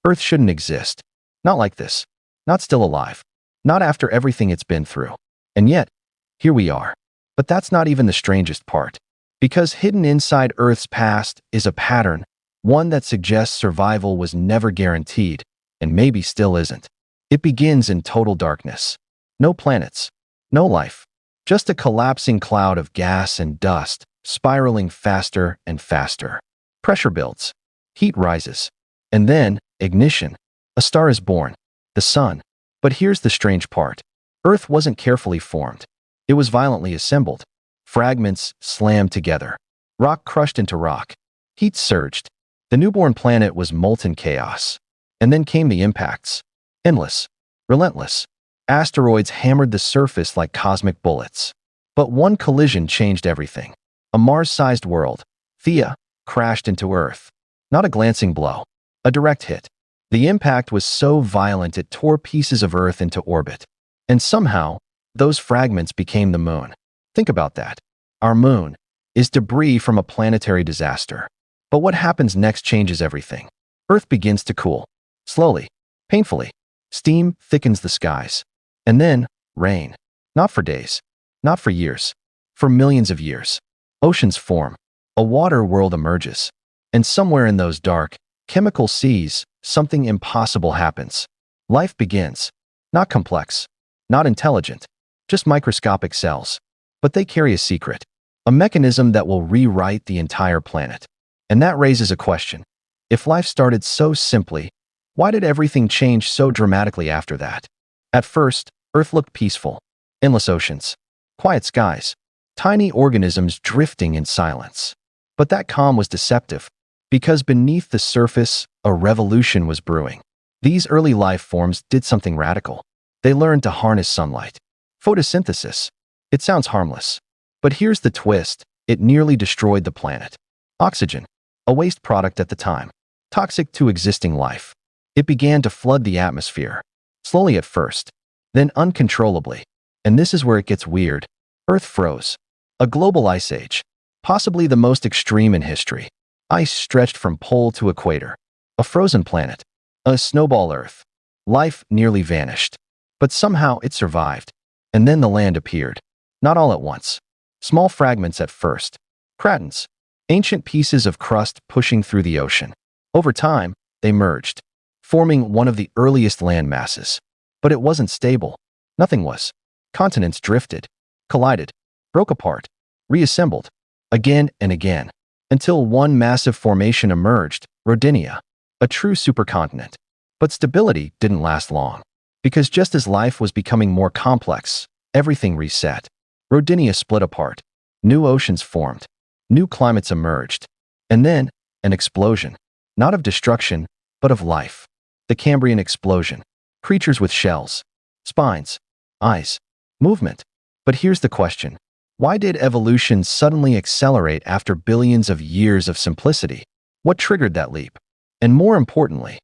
Earth shouldn't exist. Not like this. Not still alive. Not after everything it's been through. And yet, here we are. But that's not even the strangest part. Because hidden inside Earth's past is a pattern, one that suggests survival was never guaranteed, and maybe still isn't. It begins in total darkness. No planets. No life. Just a collapsing cloud of gas and dust, spiraling faster and faster. Pressure builds. Heat rises. And then, ignition. A star is born. The sun. But here's the strange part. Earth wasn't carefully formed. It was violently assembled. Fragments slammed together. Rock crushed into rock. Heat surged. The newborn planet was molten chaos. And then came the impacts. Endless. Relentless. Asteroids hammered the surface like cosmic bullets. But one collision changed everything. A Mars-sized world, Theia, crashed into Earth. Not a glancing blow. A direct hit. The impact was so violent it tore pieces of Earth into orbit. And somehow, those fragments became the moon. Think about that. Our moon is debris from a planetary disaster. But what happens next changes everything. Earth begins to cool. Slowly. Painfully. Steam thickens the skies. And then, rain. Not for days. Not for years. For millions of years. Oceans form. A water world emerges. And somewhere in those dark, chemical seas, something impossible happens. Life begins. Not complex. Not intelligent. Just microscopic cells. But they carry a secret. A mechanism that will rewrite the entire planet. And that raises a question. If life started so simply, why did everything change so dramatically after that? At first, Earth looked peaceful. Endless oceans. Quiet skies. Tiny organisms drifting in silence. But that calm was deceptive. Because beneath the surface, a revolution was brewing. These early life forms did something radical. They learned to harness sunlight. Photosynthesis. It sounds harmless. But here's the twist. It nearly destroyed the planet. Oxygen. A waste product at the time. Toxic to existing life. It began to flood the atmosphere. Slowly at first. Then uncontrollably. And this is where it gets weird. Earth froze. A global ice age. Possibly the most extreme in history. Ice stretched from pole to equator. A frozen planet. A snowball Earth. Life nearly vanished. But somehow it survived. And then the land appeared. Not all at once. Small fragments at first. Cratons. Ancient pieces of crust pushing through the ocean. Over time, they merged, forming one of the earliest land masses. But it wasn't stable. Nothing was. Continents drifted, collided, broke apart, reassembled, again and again, until one massive formation emerged, Rodinia, a true supercontinent. But stability didn't last long, because just as life was becoming more complex, everything reset. Rodinia split apart. New oceans formed. New climates emerged. And then, an explosion. Not of destruction, but of life. The Cambrian explosion. Creatures with shells, spines, eyes, movement. But here's the question. Why did evolution suddenly accelerate after billions of years of simplicity? What triggered that leap? And more importantly,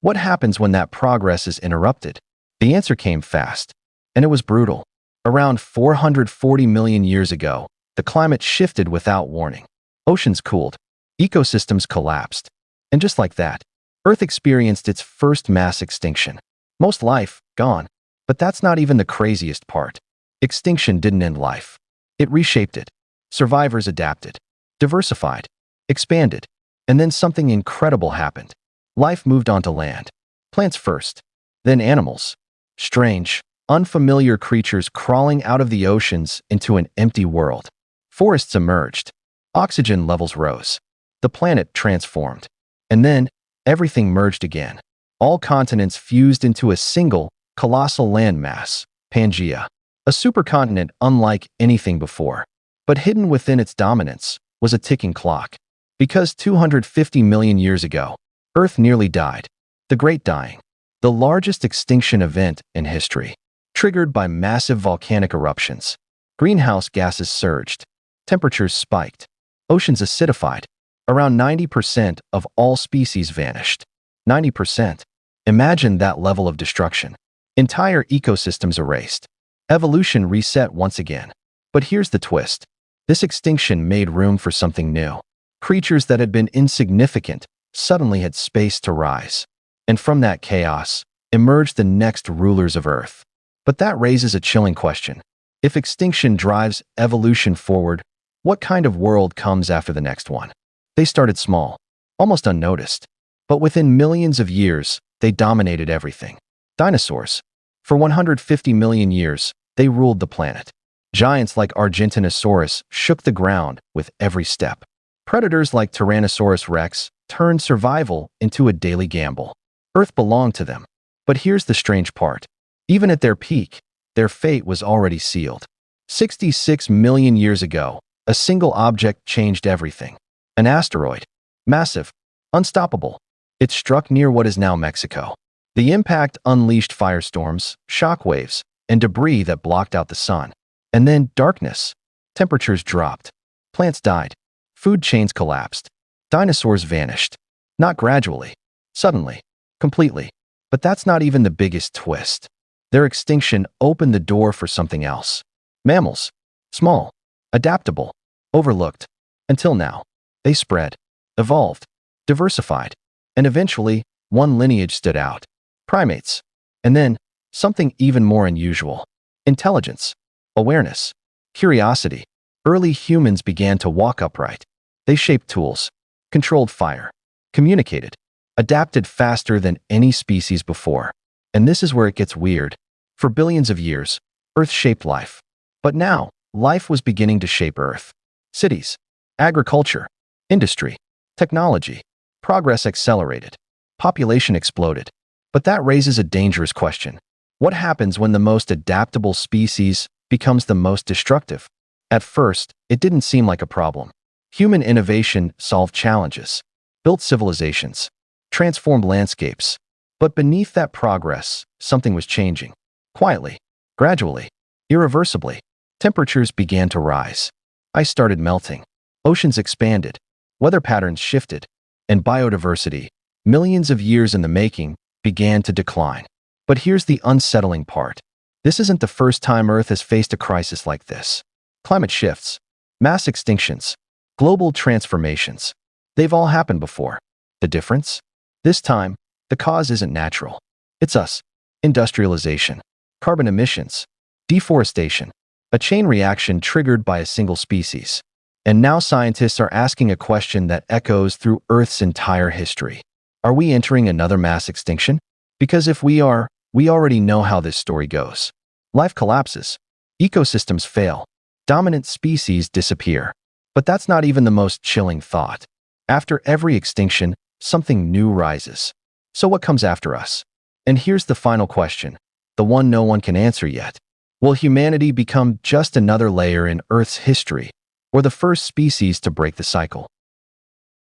what happens when that progress is interrupted? The answer came fast. And it was brutal. Around 440 million years ago, the climate shifted without warning. Oceans cooled. Ecosystems collapsed. And just like that, Earth experienced its first mass extinction. Most life, gone. But that's not even the craziest part. Extinction didn't end life. It reshaped it. Survivors adapted, diversified, expanded. And then something incredible happened. Life moved onto land. Plants first, then animals. Strange, unfamiliar creatures crawling out of the oceans into an empty world. Forests emerged. Oxygen levels rose. The planet transformed. And then, everything merged again. All continents fused into a single, colossal landmass, Pangaea. A supercontinent unlike anything before. But hidden within its dominance was a ticking clock. Because 250 million years ago, Earth nearly died. The Great Dying. The largest extinction event in history. Triggered by massive volcanic eruptions. Greenhouse gases surged. Temperatures spiked. Oceans acidified. Around 90% of all species vanished. 90%. Imagine that level of destruction. Entire ecosystems erased. Evolution reset once again. But here's the twist. This extinction made room for something new. Creatures that had been insignificant suddenly had space to rise. And from that chaos emerged the next rulers of Earth. But that raises a chilling question. If extinction drives evolution forward, what kind of world comes after the next one? They started small, almost unnoticed. But within millions of years, they dominated everything. Dinosaurs. For 150 million years, they ruled the planet. Giants like Argentinosaurus shook the ground with every step. Predators like Tyrannosaurus rex turned survival into a daily gamble. Earth belonged to them. But here's the strange part. Even at their peak, their fate was already sealed. 66 million years ago, a single object changed everything. An asteroid. Massive. Unstoppable. It struck near what is now Mexico. The impact unleashed firestorms, shockwaves, and debris that blocked out the sun. And then darkness. Temperatures dropped. Plants died. Food chains collapsed. Dinosaurs vanished. Not gradually. Suddenly. Completely. But that's not even the biggest twist. Their extinction opened the door for something else. Mammals. Small. Adaptable. Overlooked. Until now. They spread. Evolved. Diversified. And eventually, one lineage stood out. Primates. And then, something even more unusual. Intelligence. Awareness. Curiosity. Early humans began to walk upright. They shaped tools. Controlled fire. Communicated. Adapted faster than any species before. And this is where it gets weird. For billions of years, Earth shaped life. But now, life was beginning to shape Earth. Cities. Agriculture. Industry. Technology. Progress accelerated. Population exploded. But that raises a dangerous question. What happens when the most adaptable species becomes the most destructive? At first, it didn't seem like a problem. Human innovation solved challenges, built civilizations, transformed landscapes. But beneath that progress, something was changing. Quietly, gradually, irreversibly. Temperatures began to rise. Ice started melting. Oceans expanded. Weather patterns shifted. And biodiversity, millions of years in the making, began to decline. But here's the unsettling part. This isn't the first time Earth has faced a crisis like this. Climate shifts, mass extinctions, global transformations. They've all happened before. The difference? This time, the cause isn't natural. It's us. Industrialization, carbon emissions, deforestation, a chain reaction triggered by a single species. And now scientists are asking a question that echoes through Earth's entire history. Are we entering another mass extinction? Because if we are, we already know how this story goes. Life collapses. Ecosystems fail. Dominant species disappear. But that's not even the most chilling thought. After every extinction, something new rises. So what comes after us? And here's the final question, the one no one can answer yet. Will humanity become just another layer in Earth's history, or the first species to break the cycle?